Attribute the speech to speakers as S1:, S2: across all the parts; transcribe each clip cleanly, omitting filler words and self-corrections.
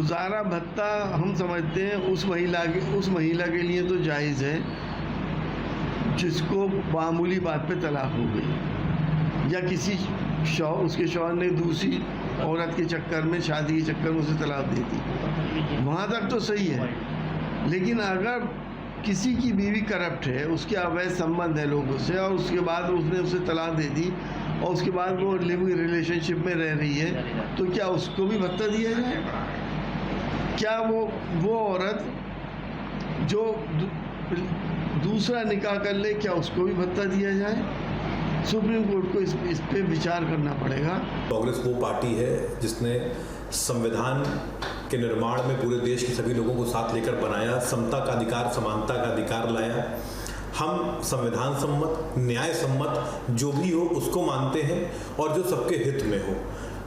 S1: गुजारा भत्ता हम समझते हैं उस महिला के लिए तो जायज़ है जिसको मामूली बात पे तलाक हो गई या किसी उसके शौहर ने दूसरी औरत के चक्कर में, शादी के चक्कर में उसे तलाक दे दी, वहाँ तक तो सही है। लेकिन अगर किसी की बीवी करप्ट है, उसके अवैध संबंध है लोगों से और उसके बाद उसने उसे तलाक दे दी और उसके बाद वो लिविंग रिलेशनशिप में रह रही है, तो क्या उसको भी भत्ता दिया जाए? क्या वो औरत जो दूसरा निकाह कर ले, क्या उसको भी भत्ता दिया जाए? सुप्रीम कोर्ट को इस पे विचार करना पड़ेगा।
S2: कांग्रेस वो पार्टी है जिसने संविधान के निर्माण में पूरे देश के सभी लोगों को साथ लेकर बनाया, समता का अधिकार, समानता का अधिकार लाया। हम संविधान सम्मत, न्याय सम्मत जो भी हो उसको मानते हैं और जो सबके हित में हो।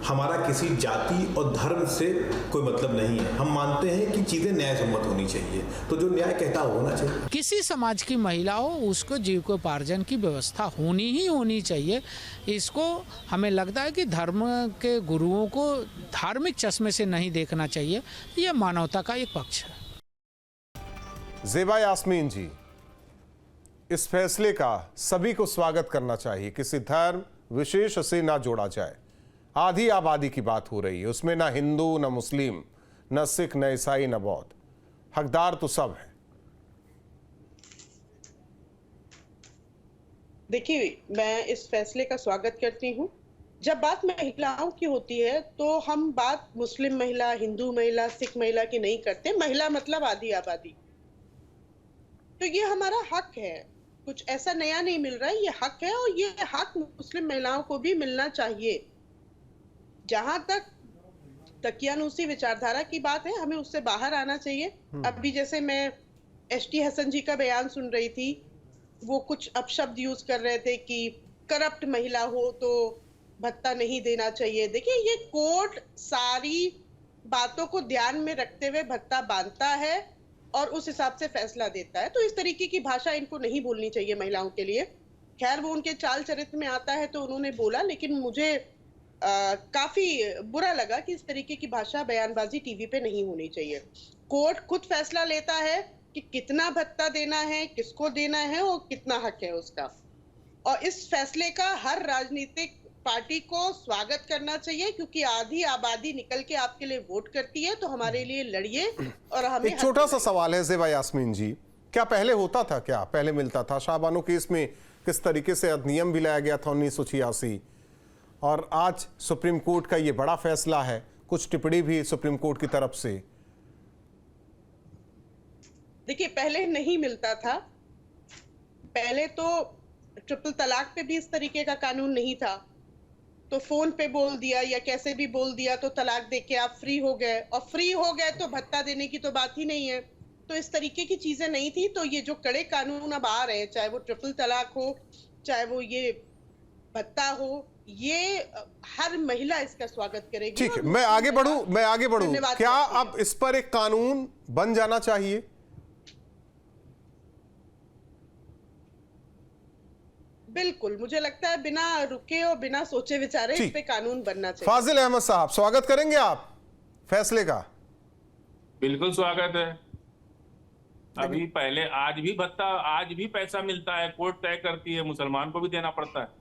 S2: हमारा किसी जाति और धर्म से कोई मतलब नहीं है। हम मानते हैं कि चीजें न्याय सम्मत होनी चाहिए, तो जो न्याय कहता होना चाहिए।
S3: किसी समाज की महिला हो, उसको जीविकोपार्जन की व्यवस्था होनी चाहिए। इसको हमें लगता है कि धर्म के गुरुओं को धार्मिक चश्मे से नहीं देखना चाहिए। यह मानवता का एक पक्ष है।
S4: ज़ेबा यास्मीन जी, इस फैसले का सभी को स्वागत करना चाहिए, किसी धर्म विशेष से ना जोड़ा जाए। आधी आबादी की बात हो रही है, उसमें ना हिंदू, ना मुस्लिम, ना सिख, ना ईसाई, ना बौद्ध। हकदार तो सब है।
S5: देखिए, मैं इस फैसले का स्वागत करती हूँ। जब बात महिलाओं की होती है तो हम बात मुस्लिम महिला, हिंदू महिला, सिख महिला की नहीं करते। महिला मतलब आधी आबादी। तो ये हमारा हक है, कुछ ऐसा नया नहीं मिल रहा है, ये हक है और ये हक मुस्लिम महिलाओं को भी मिलना चाहिए। जहां तक तकियानूसी विचारधारा की बात है, हमें उससे बाहर आना चाहिए। अभी जैसे मैं एसटी हसन जी का बयान सुन रही थी, वो कुछ अपशब्द यूज कर रहे थे कि करप्ट महिला हो तो भत्ता नहीं देना चाहिए। देखिए, ये कोर्ट सारी बातों को ध्यान में रखते हुए भत्ता बांधता है और उस हिसाब से फैसला देता है। तो इस तरीके की भाषा इनको नहीं बोलनी चाहिए महिलाओं के लिए। खैर, वो उनके चाल चरित्र में आता है तो उन्होंने बोला, लेकिन मुझे काफी बुरा लगा कि इस तरीके की भाषा, बयानबाजी टीवी पे नहीं होनी चाहिए। कोर्ट खुद फैसला लेता है कि कितना भत्ता देना है, किसको देना है और कितना हक है उसका। और इस फैसले का हर राजनीतिक पार्टी को स्वागत करना चाहिए, क्योंकि आधी आबादी निकल के आपके लिए वोट करती है। तो हमारे लिए लड़िए और हमें।
S4: एक छोटा सा सवाल है ज़ेबा यास्मीन जी, क्या पहले होता था, क्या पहले मिलता था? शाहबानो केस में किस तरीके से अधिनियम भी लाया गया था 1986, और आज सुप्रीम कोर्ट का ये बड़ा फैसला है, कुछ टिप्पणी भी सुप्रीम कोर्ट की तरफ से।
S5: देखिए, पहले नहीं मिलता था। पहले तो ट्रिपल तलाक पे भी इस तरीके का कानून नहीं था। तो फोन पे बोल दिया या कैसे भी बोल दिया तो तलाक देके आप फ्री हो गए, और फ्री हो गए तो भत्ता देने की तो बात ही नहीं है। तो इस तरीके की चीजें नहीं थी। तो ये जो कड़े कानून अब आ रहे हैं, चाहे वो ट्रिपल तलाक हो, चाहे वो ये भत्ता हो, ये हर महिला इसका स्वागत करेगी।
S4: ठीक है, मैं आगे बढ़ूं। क्या अब इस पर एक कानून बन जाना चाहिए?
S5: बिल्कुल, मुझे लगता है बिना रुके और बिना सोचे विचारे इस पे कानून बनना चाहिए।
S4: फाजिल अहमद साहब, स्वागत करेंगे आप फैसले का?
S6: बिल्कुल स्वागत है। अभी पहले, आज भी भत्ता, आज भी पैसा मिलता है, कोर्ट तय करती है, मुसलमान को भी देना पड़ता है।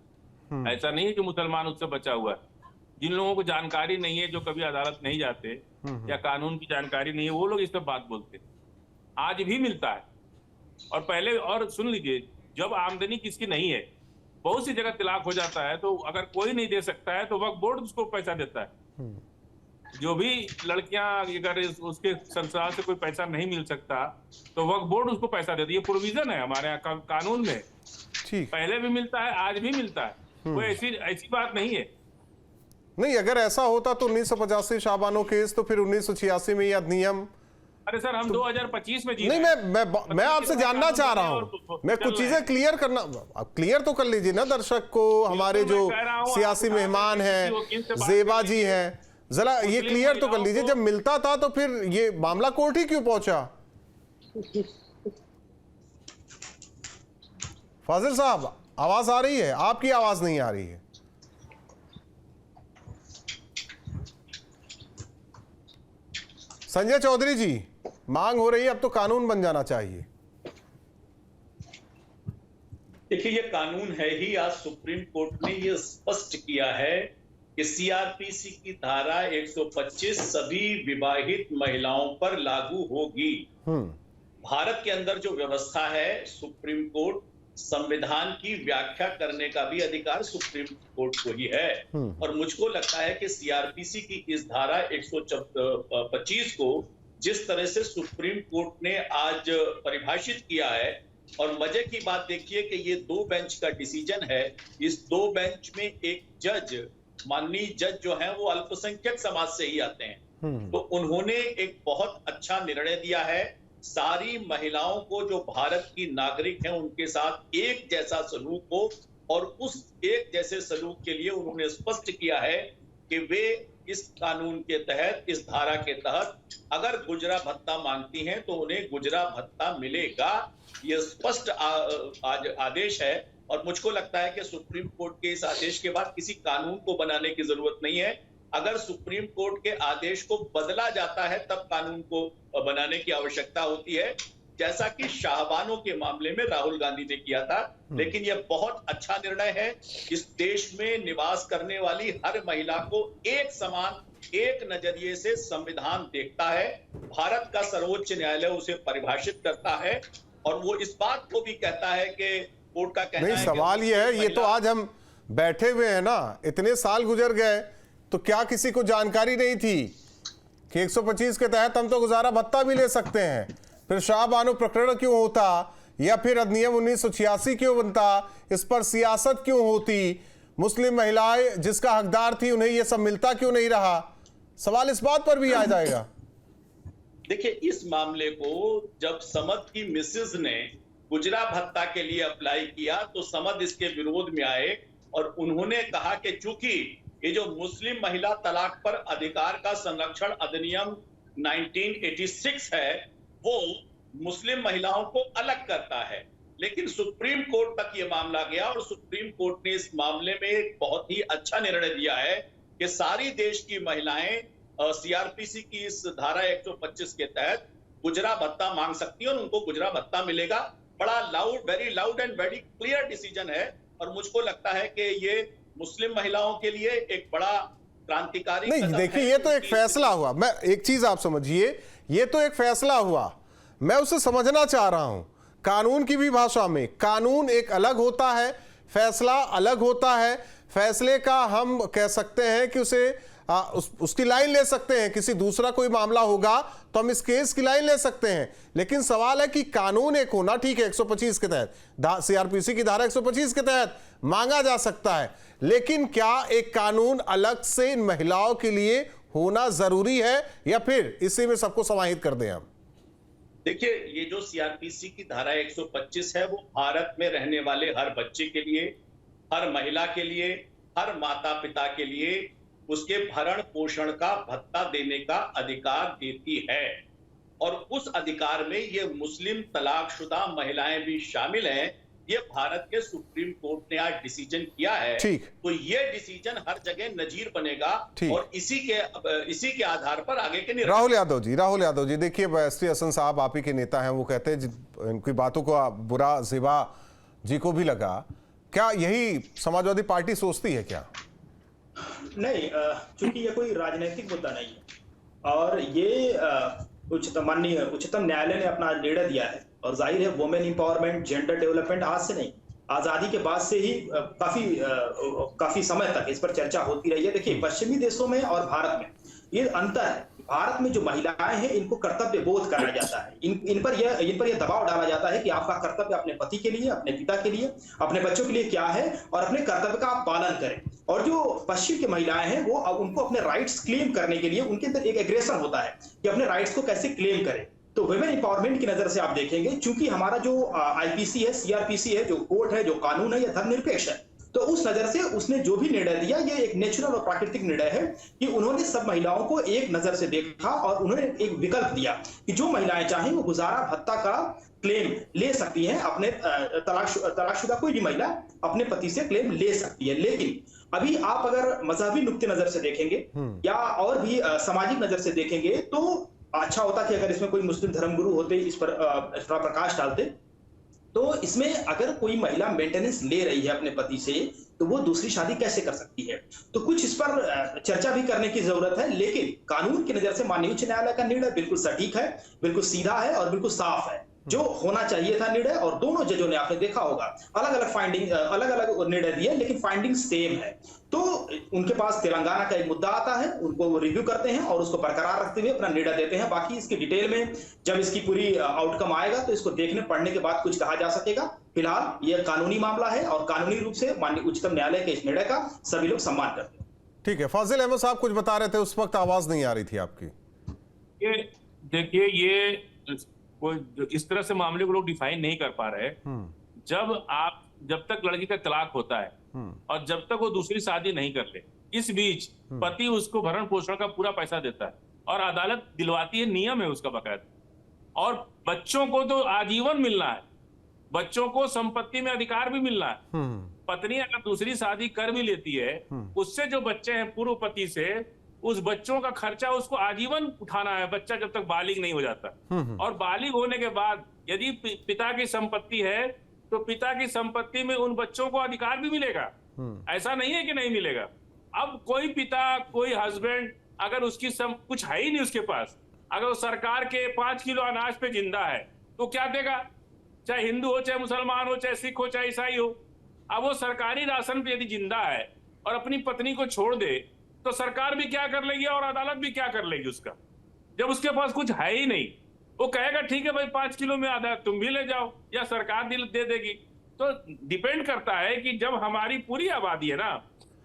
S6: ऐसा नहीं है कि मुसलमान उससे बचा हुआ है। जिन लोगों को जानकारी नहीं है, जो कभी अदालत नहीं जाते या कानून की जानकारी नहीं है, वो लोग इस पर बात बोलते। आज भी मिलता है। और पहले, और सुन लीजिए, जब आमदनी किसकी नहीं है, बहुत सी जगह तलाक हो जाता है, तो अगर कोई नहीं दे सकता है तो वक्फ बोर्ड उसको पैसा देता है। जो भी लड़कियां, अगर उसके संसार से कोई पैसा नहीं मिल सकता तो वक्फ बोर्ड उसको पैसा देती है। प्रोविजन है हमारे यहाँ कानून में। पहले भी मिलता है, आज भी मिलता है। कोई ऐसी बात नहीं है।
S4: नहीं, अगर ऐसा होता तो 1985 शाहबानो केस, तो फिर 1986 में यह अधिनियम।
S6: अरे सर, हम 2025 में जी
S4: नहीं, मैं आपसे जानना चाह रहा हूं, मैं कुछ चीजें क्लियर तो कर लीजिए ना दर्शक को। हमारे जो सियासी मेहमान हैं, ज़ेबा जी हैं, जरा ये क्लियर तो कर लीजिए, जब मिलता था तो फिर ये मामला कोर्ट ही क्यों पहुंचा? फाजिल साहब, आवाज आ रही है? आपकी आवाज नहीं आ रही है। संजय चौधरी जी, मांग हो रही है अब तो कानून बन जाना चाहिए।
S7: देखिए, ये कानून है ही। आज सुप्रीम कोर्ट ने ये स्पष्ट किया है कि सीआरपीसी की धारा 125 सभी विवाहित महिलाओं पर लागू होगी। भारत के अंदर जो व्यवस्था है, सुप्रीम कोर्ट संविधान की व्याख्या करने का भी अधिकार सुप्रीम कोर्ट को ही है। और मुझको लगता है कि सीआरपीसी की इस धारा 125 को जिस तरह से सुप्रीम कोर्ट ने आज परिभाषित किया है, और मजे की बात देखिए कि ये 2 बेंच का डिसीजन है। इस 2 बेंच में एक जज, माननीय जज जो है वो अल्पसंख्यक समाज से ही आते हैं, तो उन्होंने एक बहुत अच्छा निर्णय दिया है। सारी महिलाओं को जो भारत की नागरिक हैं उनके साथ एक जैसा सलूक हो, और उस एक जैसे सलूक के लिए उन्होंने स्पष्ट किया है कि वे इस कानून के तहत, इस धारा के तहत अगर गुजरा भत्ता मांगती हैं तो उन्हें गुजरा भत्ता मिलेगा। ये स्पष्ट आज आदेश है, और मुझको लगता है कि सुप्रीम कोर्ट के इस आदेश के बाद किसी कानून को बनाने की जरूरत नहीं है। अगर सुप्रीम कोर्ट के आदेश को बदला जाता है तब कानून को बनाने की आवश्यकता होती है, जैसा कि शाहबानों के मामले में राहुल गांधी ने किया था। लेकिन यह बहुत अच्छा निर्णय है। इस देश में निवास करने वाली हर महिला को एक समान, एक नजरिए से संविधान देखता है। भारत का सर्वोच्च न्यायालय उसे परिभाषित करता है, और वो इस बात को भी कहता है कि कोर्ट का कहना
S4: नहीं,
S7: है
S4: सवाल ये है, ये तो आज हम बैठे हुए हैं ना, इतने साल गुजर गए तो क्या किसी को जानकारी नहीं थी कि 125 के तहत हम तो गुजारा भत्ता भी ले सकते हैं? फिर शाहबानो प्रकरण क्यों होता, या फिर अधिनियम 1986 क्यों बनता, इस पर सियासत क्यों होती, मुस्लिम महिलाएं जिसका हकदार थी उन्हें यह सब मिलता क्यों नहीं रहा? सवाल इस बात पर भी आ जाएगा।
S7: देखिए, इस मामले को जब समद की मिसेज ने गुजरा भत्ता के लिए अप्लाई किया तो समद इसके विरोध में आए, और उन्होंने कहा कि चूंकि ये जो मुस्लिम महिला तलाक पर अधिकार का संरक्षण अधिनियम 1986 है वो मुस्लिम महिलाओं को अलग करता है। लेकिन सुप्रीम कोर्ट तक ये मामला गया, और सुप्रीम कोर्ट ने इस मामले में एक बहुत ही अच्छा निर्णय दिया है कि सारी देश की महिलाएं सीआरपीसी की इस धारा 125 के तहत गुजरा भत्ता मांग सकती है, और उनको गुजरा भत्ता मिलेगा। बड़ा very loud and very clear decision है, और मुझको लगता है कि ये मुस्लिम महिलाओं के लिए एक बड़ा क्रांतिकारी
S4: नहीं, देखिए, ये तो एक फैसला हुआ। मैं एक चीज आप समझिए, ये तो एक फैसला हुआ, मैं उसे समझना चाह रहा हूं। कानून की भी भाषा में कानून एक अलग होता है, फैसला अलग होता है। फैसले का हम कह सकते हैं कि उसे उसकी लाइन ले सकते हैं, किसी दूसरा कोई मामला होगा तो हम इस केस की लाइन ले सकते हैं। लेकिन सवाल है कि कानून एक होना, ठीक है, 125 के तहत, सीआरपीसी की धारा 125 के तहत मांगा जा सकता है, लेकिन क्या एक कानून अलग से इन महिलाओं के लिए होना जरूरी है, या फिर इसी में सबको समाहित कर दें हम?
S7: देखिए, ये जो सीआरपीसी की धारा 125 है वो भारत में रहने वाले हर बच्चे के लिए, हर महिला के लिए, हर माता पिता के लिए उसके भरण पोषण का भत्ता देने का अधिकार देती है, और उस अधिकार में ये मुस्लिम तलाकशुदा महिलाएं भी शामिल हैं। ये भारत के सुप्रीम कोर्ट ने आज डिसीजन किया है, तो ये डिसीजन हर जगह नजीर बनेगा, और इसी के आधार पर आगे के निर्णय।
S4: राहुल यादव जी, देखिए, एसटी हसन साहब आप ही के नेता हैं, वो कहते हैं इनकी बातों को बुरा ज़िबा जी को भी लगा। क्या यही समाजवादी पार्टी सोचती है क्या?
S8: नहीं, चूंकि ये कोई राजनीतिक मुद्दा नहीं है, और ये माननीय उच्चतम न्यायालय ने अपना निर्णय दिया है, और जाहिर है वुमेन इंपावरमेंट, जेंडर डेवलपमेंट आज से नहीं, आजादी के बाद से ही काफी समय तक इस पर चर्चा होती रही है। देखिए, पश्चिमी देशों में और भारत में ये अंतर है। भारत में जो महिलाएं हैं इनको कर्तव्य बोध कराया जाता है, इन पर यह दबाव डाला जाता है कि आपका कर्तव्य अपने पति के लिए, अपने पिता के लिए, अपने बच्चों के लिए क्या है, और अपने कर्तव्य का आप पालन करें। और जो पश्चिम की महिलाएं हैं वो उनको अपने राइट्स क्लेम करने के लिए उनके अंदर एक एग्रेशन होता है कि अपने राइट्स को कैसे क्लेम करें। तो वुमेन एम्पावरमेंट की नजर से आप देखेंगे, चूंकि हमारा जो आईपीसी है, सीआरपीसी है, जो कोर्ट है, जो कानून है, यह धर्मनिरपेक्ष है, तो उस नजर से उसने जो भी निर्णय दिया ये एक नेचुरल और प्राकृतिक निर्णय है कि उन्होंने सब महिलाओं को एक नजर से देखा, और उन्होंने एक विकल्प दिया कि जो महिलाएं चाहें वो गुजारा भत्ता का क्लेम ले सकती हैं। अपने तलाकशुदा कोई भी महिला अपने पति से क्लेम ले सकती है। लेकिन अभी आप अगर मजहबी नुक्ते नजर से देखेंगे या और भी सामाजिक नजर से देखेंगे, तो अच्छा होता कि अगर इसमें कोई मुस्लिम धर्मगुरु होते, इस पर थोड़ा प्रकाश डालते। तो इसमें अगर कोई महिला मेंटेनेंस ले रही है अपने पति से, तो वो दूसरी शादी कैसे कर सकती है? तो कुछ इस पर चर्चा भी करने की जरूरत है। लेकिन कानून की नजर से माननीय उच्च न्यायालय का निर्णय बिल्कुल सटीक है, बिल्कुल सीधा है और बिल्कुल साफ है, जो होना चाहिए था निर्णय। और दोनों जजों ने, आपने देखा होगा, अलग अलग फाइंडिंग, अलग अलग निर्णय दिए, लेकिन फाइंडिंग सेम है। तो उनके पास तेलंगाना का एक मुद्दा आता है, उनको वो रिव्यू करते हैं और उसको बरकरार रखते हुए अपना निर्णय देते हैं। बाकी इसकी डिटेल में जब इसकी पूरी आउटकम आएगा तो इसको देखने पढ़ने के बाद कुछ कहा जा सकेगा। फिलहाल यह कानूनी मामला है और कानूनी रूप से माननीय उच्चतम न्यायालय के इस निर्णय का सभी लोग सम्मान करते हैं।
S4: ठीक है, फाजिल अहमद साहब कुछ बता रहे थे, उस वक्त आवाज नहीं आ रही थी आपकी।
S6: ये देखिए, ये कोई इस तरह से मामले को लोग डिफाइन नहीं कर पा रहे। जब तक लड़की का तलाक होता है और जब तक वो दूसरी शादी नहीं कर ले, इस बीच पति उसको भरण पोषण का पूरा पैसा देता है और अदालत दिलवाती है, नियम है उसका बकायदा। और बच्चों को तो आजीवन मिलना है, बच्चों को संपत्ति में अधिकार भी मिलना है। पत्नी अगर दूसरी शादी कर भी लेती है, उससे जो बच्चे हैं पूर्व पति से, उस बच्चों का खर्चा उसको आजीवन उठाना है, बच्चा जब तक बालिग नहीं हो जाता। और बालिग होने के बाद यदि पिता की संपत्ति है तो पिता की संपत्ति में उन बच्चों को अधिकार भी मिलेगा, ऐसा नहीं है कि नहीं मिलेगा। अब कोई पिता, कोई हस्बैंड, अगर उसकी कुछ है ही नहीं उसके पास, अगर वो सरकार के 5 किलो अनाज पे जिंदा है तो क्या देगा? चाहे हिंदू हो, चाहे मुसलमान हो, चाहे सिख हो, चाहे ईसाई हो। अब वो सरकारी राशन पे यदि जिंदा है और अपनी पत्नी को छोड़ दे तो सरकार भी क्या कर लेगी और अदालत भी क्या कर लेगी उसका, जब उसके पास कुछ है ही नहीं। वो कहेगा ठीक है भाई 5 किलो में आधा तुम भी ले जाओ, या सरकार दे देगी। तो डिपेंड करता है कि जब हमारी पूरी आबादी है ना,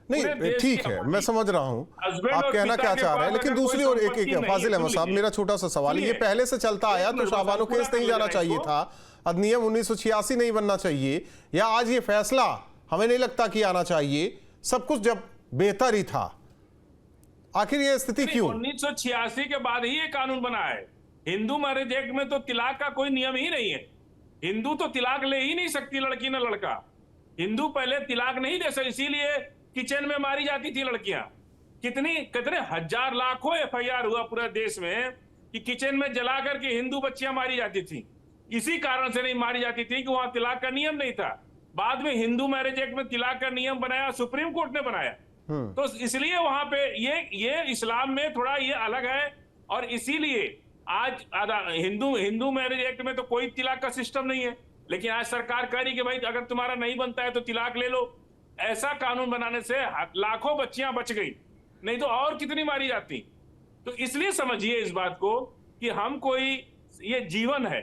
S4: नहीं ठीक है, मैं समझ रहा हूं आप कहना क्या चाह रहे हैं, लेकिन दूसरी ओर एक फाजिल अहमद साहब, मेरा छोटा सा सवाल, ये पहले से चलता आया तो शाबानो केस नहीं जाना चाहिए था, अधिनियम 1986 नहीं बनना चाहिए, या आज ये फैसला हमें नहीं लगता कि आना चाहिए? सब कुछ जब बेहतर ही था, आखिर ये स्थिति क्यों?
S6: 1986 के बाद ही ये कानून बना है। हिंदू मैरिज एक्ट में तो तिलाक का कोई नियम ही नहीं है। हिंदू तो तिलाक ले ही नहीं सकती लड़की ना लड़का। हिंदू पहले तिलाक नहीं दे सकते, इसीलिए किचन में मारी जाती थी लड़कियां। कितने हजार लाखों FIR हुआ पूरे देश में कि किचन में जला करके हिंदू बच्चियां मारी जाती थी। इसी कारण से नहीं मारी जाती थी कि वहां तिलाक का नियम नहीं था। बाद में हिंदू मैरिज एक्ट में तिलाक का नियम बनाया, सुप्रीम कोर्ट ने बनाया। तो इसलिए वहां पे ये इस्लाम में थोड़ा ये अलग है। और इसीलिए आज हिंदू मैरिज एक्ट में तो कोई तिलाक का सिस्टम नहीं है, लेकिन आज सरकार कह रही कि भाई अगर तुम्हारा नहीं बनता है तो तिलाक ले लो। ऐसा कानून बनाने से लाखों बच्चियां बच गई, नहीं तो और कितनी मारी जाती। तो इसलिए समझिए इस बात को कि हम कोई, ये जीवन है,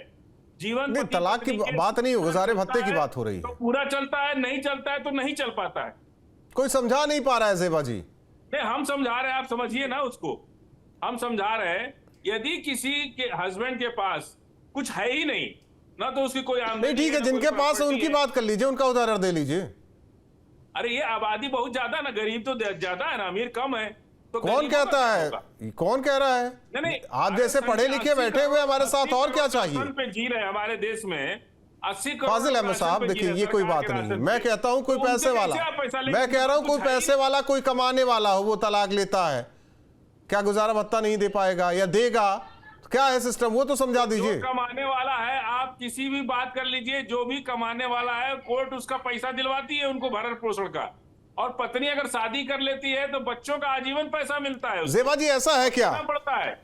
S6: जीवन
S4: नहीं, तलाक की बात नहीं हो, गुजारे भत्ते की बात हो रही है।
S6: तो पूरा चलता है, नहीं चलता है तो नहीं चल पाता है।
S4: कोई समझा नहीं पा रहा है ज़ेबा जी।
S6: नहीं, हम समझा रहे हैं, आप समझिए ना उसको। हम समझा रहे हैं, यदि किसी के हस्बैंड के पास कुछ है ही नहीं ना, तो उसकी कोई आमदनी
S4: नहीं, ठीक है, जिनके पास है उनकी बात कर लीजिए, उनका उदाहरण दे लीजिए।
S6: अरे ये आबादी बहुत ज्यादा ना, गरीब तो ज्यादा है ना, अमीर कम है। तो
S4: कौन कहता है, कौन कह रहा है?
S6: नहीं,
S4: आप जैसे पढ़े लिखे बैठे हुए हमारे साथ, और क्या चाहिए?
S6: पे जी रहे हमारे देश में 80 करोड़।
S4: फाजिल अहमद साहब देखिए, ये कोई बात नहीं है। मैं कहता हूं कोई पैसे वाला, मैं कह रहा हूं कोई पैसे वाला, कोई कमाने वाला हो, वो तलाक लेता है, क्या गुजारा भत्ता नहीं दे पाएगा या देगा? क्या है सिस्टम, वो तो समझा दीजिए।
S6: जो कमाने वाला है, आप किसी भी बात कर लीजिए, जो भी कमाने वाला है, कोर्ट उसका पैसा दिलवाती है उनको भरण पोषण का। और पत्नी अगर शादी कर लेती है तो बच्चों का आजीवन पैसा मिलता है।
S4: ज़ेबा जी ऐसा है क्या?
S6: पड़ता है।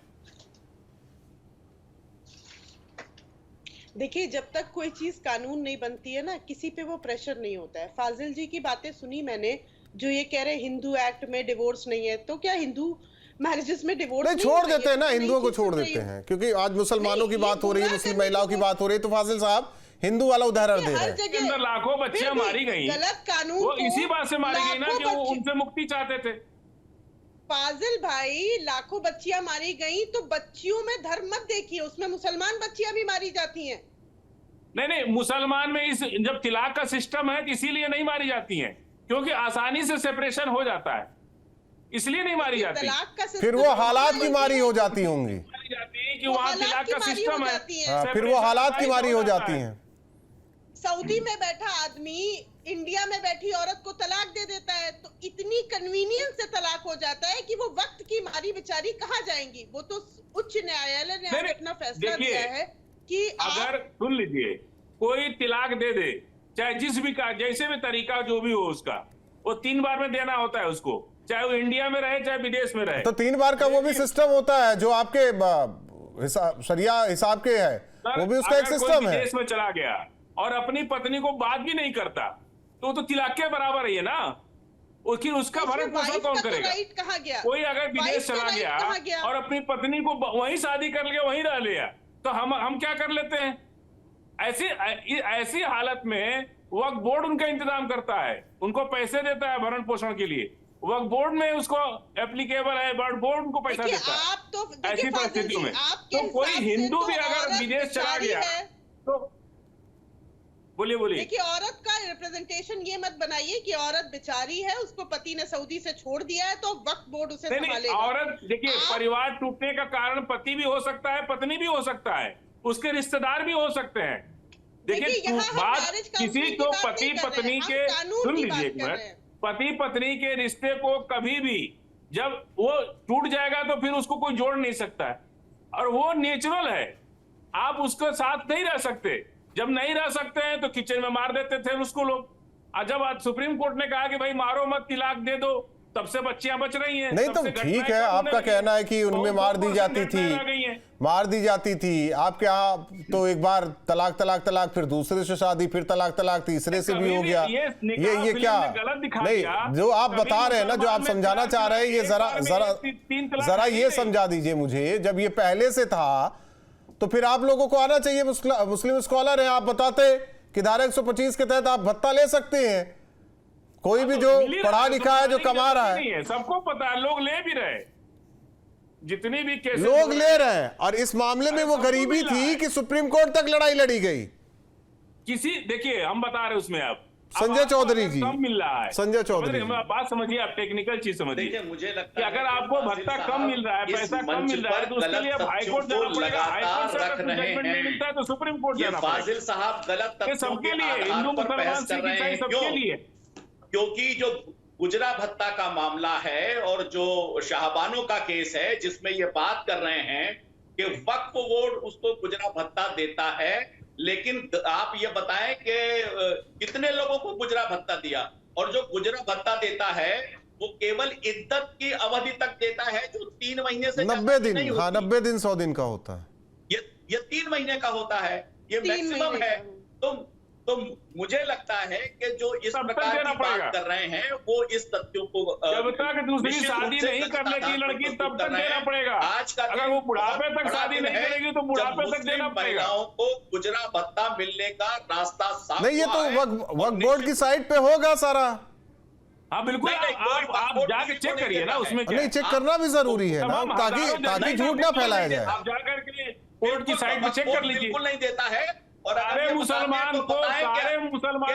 S5: देखिए, जब तक कोई चीज कानून नहीं बनती है ना, किसी पे वो प्रेशर नहीं होता है। फाजिल जी की बातें सुनी मैंने, जो ये कह रहे हिंदू एक्ट में डिवोर्स नहीं है, तो क्या हिंदू मैरिजेस में डिवोर्स
S4: नहीं छोड़ देते हैं ना, हिंदुओं को छोड़ देते हैं, क्योंकि आज मुसलमानों की बात हो रही है, मुस्लिम महिलाओं की बात हो रही है, तो फाजिल साहब हिंदू वाला उदाहरण दे रहे हैं।
S6: अंदर लाखों बच्चियां मारी गई,
S5: गलत कानून,
S6: वो इसी बात से मारी गई ना कि वो उनसे मुक्ति चाहते थे।
S5: फाजिल भाई, लाखों बच्चियां मारी गई तो बच्चियों में धर्म मत देखिए, उसमें मुसलमान बच्चियां भी मारी जाती हैं।
S6: नहीं, मुसलमान में इस जब तिलाक का सिस्टम है इसीलिए नहीं मारी जाती हैं, क्योंकि आसानी से सेपरेशन हो जाता है, इसलिए नहीं मारी जाती।
S4: फिर वो हालात की मारी हो जाती होंगी,
S6: कि वहाँ तिलाक का सिस्टम है,
S4: फिर वो हालात की मारी हो जाती हैं।
S5: सऊदी में बैठा आदमी इंडिया में बैठी औरत को तलाक दे देता है, तो इतनी कन्वीनियंस से तलाक हो जाता है कि वो वक्त की मारी बेचारी कहाँ जाएंगी। वो तो उच्च न्यायालय ने आज अपना फैसला दिया है कि
S6: अगर सुन लीजिए, कोई तलाक दे दे, चाहे जिस भी का जैसे भी तरीका जो भी हो उसका, वो 3 बार में देना होता है उसको, चाहे वो इंडिया में रहे चाहे विदेश में रहे।
S4: तो 3 बार का वो भी सिस्टम होता है जो आपके शरिया हिसाब के है, वो भी उसका एक सिस्टम है।
S6: विदेश में चला गया और अपनी पत्नी को बात भी नहीं करता तो तिलाक के बराबर ही है ना। उसका भरण पोषण कौन करेगा?
S5: कहाँ गया?
S6: कोई अगर विदेश चला गया और अपनी पत्नी को वहीं शादी कर लिया, वहीं रह लिया, तो हम क्या कर लेते हैं? ऐसी हालत में वक्फ बोर्ड उनका इंतजाम करता है, उनको पैसे देता है भरण पोषण के लिए, वक्फ बोर्ड में उसको एप्लीकेबल है, वक्फ बोर्ड उनको पैसा देता है। ऐसी परिस्थितियों में तो कोई हिंदू भी अगर विदेश चला गया तो बोलिए।
S5: देखिए, औरत का रिप्रेजेंटेशन ये मत बनाइए कि औरत बेचारी है, उसको पति ने सऊदी से छोड़ दिया है तो वक्फ बोर्ड उसे संभालेगा।
S6: औरत देखिए, परिवार टूटने का कारण पति भी हो सकता है, पत्नी भी हो सकता है, उसके रिश्तेदार भी हो सकते हैं। देखिए बात किसी को पति पत्नी के, सुन लीजिए एक मिनट, पति पत्नी के रिश्ते को कभी भी जब वो टूट जाएगा तो फिर उसको कोई जोड़ नहीं सकता है, और वो नेचुरल है। आप उसके साथ नहीं रह सकते, जब नहीं रह सकते हैं तो किचन में मार देते थे उसको लोग। और जब आज सुप्रीम कोर्ट ने कहा कि भाई मारो मत, तलाक दे दो, तब से बच्चियां बच रही हैं।
S4: नहीं तो ठीक है, आपका कहना है कि उनमें मार दी जाती थी, आपके यहाँ तो एक बार तलाक, फिर दूसरे से शादी, फिर तलाक, तीसरे से भी हो गया। ये क्या नहीं, जो आप बता रहे हैं ना, जो आप समझाना चाह रहे हैं, ये जरा ये समझा दीजिए मुझे। जब ये पहले से था तो फिर आप लोगों को आना चाहिए, मुस्लिम स्कॉलर हैं, आप बताते कि धारा 125 के तहत आप भत्ता ले सकते हैं। कोई भी जो पढ़ा लिखा है, जो कमा रहा है,
S6: सबको पता है, लोग ले भी रहे, जितनी भी केस
S4: लोग ले रहे हैं। और इस मामले में वो गरीबी थी कि सुप्रीम कोर्ट तक लड़ाई लड़ी गई।
S6: देखिए हम बता रहे उसमें आप
S4: संजय चौधरी जी,
S6: कम मिल रहा है,
S4: संजय चौधरी,
S6: बात समझिए, आप टेक्निकल चीज समझिए।
S7: मुझे लगता
S6: है कि अगर आपको भत्ता कम मिल रहा है, पैसा कम मिल रहा है, तो उसके लिए हाईकोर्ट जाना पड़ेगा। हाईकोर्ट से अगर जजमेंट नहीं मिलता है तो सुप्रीम कोर्ट जाना पड़ेगा।
S7: फाजिल साहब गलत तथ्यों
S6: सबके
S7: के
S6: लिए,
S7: आधार
S6: हिंदू
S7: पर
S6: मुसलमान
S7: बहस कर
S6: सिख
S7: रहे
S6: ईसाई
S7: हैं।
S6: सबके लिए,
S7: क्योंकि जो गुजरा भत्ता का मामला है और जो शाहबानों का केस है, जिसमें ये बात कर रहे हैं कि वक्फ बोर्ड उसको गुजरा भत्ता देता है, लेकिन आप ये बताएं कि कितने लोगों को गुजरा भत्ता दिया। और जो गुजरा भत्ता देता है वो केवल इद्दत की अवधि तक देता है, जो 3 महीने से
S4: 90 दिन, हाँ 90 दिन 100 दिन का होता है,
S7: ये 3 महीने का होता है, ये मैक्सिमम है। तो मुझे लगता है कि जो इस प्रकार की बात कर रहे हैं वो इस तथ्यों को,
S6: जब तक दूसरी शादी नहीं करने की लड़की तब तक देना पड़ेगा।
S7: आज का
S6: अगर वो बुढ़ापे तक शादी नहीं करेगी तो बुढ़ापे तक देना पड़ेगा।
S7: महिलाओं को गुजरा भत्ता मिलने का रास्ता साफ
S4: नहीं, ये तो वक्फ बोर्ड की साइट पे होगा सारा।
S6: हाँ बिल्कुल, आप जाके चेक करिए ना, उसमें
S4: नहीं चेक करना भी जरूरी है ना, ताकि झूठ ना फैलाया जाए।
S6: आप जाकर के कोर्ट की साइट पे चेक कर लीजिए।
S7: बिल्कुल नहीं देता है, और
S6: सारे मुसलमान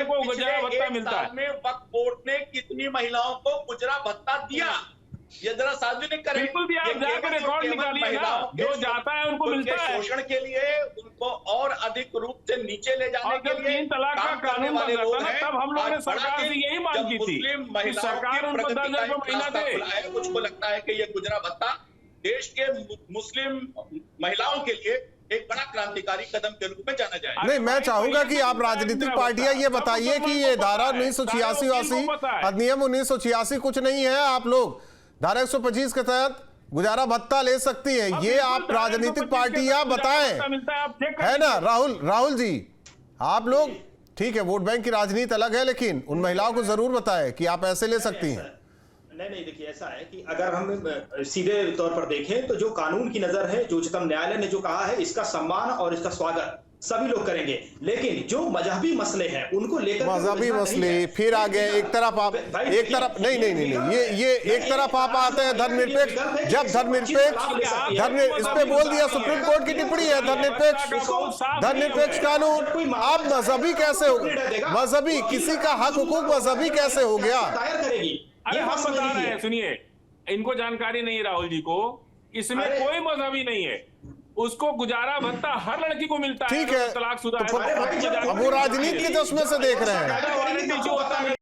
S6: को गुजरा भत्ता मिलता है।
S7: में वक्फ बोर्ड ने कितनी महिलाओं को गुजरा भत्ता दिया, ये जरा सार्वजनिक करें।
S6: बिल्कुल भी, आप जाकर रिकॉर्ड निकालिए ना, जो जाता है उनको मिलता है।
S7: शोषण के लिए, उनको और अधिक रूप से नीचे ले जाने के लिए
S6: 3 तलाक का कानून वाले लोग हैं, तब हम लोगों ने सरकार से यही मांग की थी कि सरकार उनको 10,000 रुपये महीना दे।
S7: मुझको लगता है कि ये गुजरा भत्ता देश के मुस्लिम महिलाओं के लिए एक बड़ा क्रांतिकारी कदम के रूप में जाना जाए।
S4: नहीं, मैं चाहूंगा कि आप राजनीतिक पार्टियां ये बताइए कि ये धारा 1986 अधिनियम 1986 कुछ नहीं है। आप लोग धारा 125 के तहत गुजारा भत्ता ले सकती है, ये आप राजनीतिक पार्टियां बताएं, है ना राहुल जी। आप लोग ठीक है, वोट बैंक की राजनीति अलग है, लेकिन उन महिलाओं को जरूर बताएं कि आप ऐसे ले सकती हैं।
S8: नहीं, देखिए ऐसा है कि अगर हम सीधे तौर पर देखें तो जो कानून की नजर है, जो उच्चतम न्यायालय ने जो कहा है, इसका सम्मान और इसका स्वागत सभी लोग करेंगे। लेकिन जो मजहबी मसले हैं उनको लेकर,
S4: मजहबी मसले फिर आ गए एक तरफ, आप एक तरफ नहीं, ये एक तरफ आप आते हैं धर्मनिरपेक्ष। जब धर्मनिरपेक्ष इस पे बोल दिया, सुप्रीम कोर्ट की टिप्पणी है, धर्मनिरपेक्ष कानून। आप मजहबी कैसे हो, मजहबी किसी का हक हुकूक मजहबी कैसे हो गया?
S6: अरे हम बता रहे हैं, सुनिए, इनको जानकारी नहीं है राहुल जी को, इसमें कोई मजहबी नहीं है। उसको गुजारा भत्ता हर लड़की को मिलता है।
S4: ठीक है,
S6: तलाकशुदा है
S4: तो अब वो राजनीति के चश्मे से देख रहे हैं।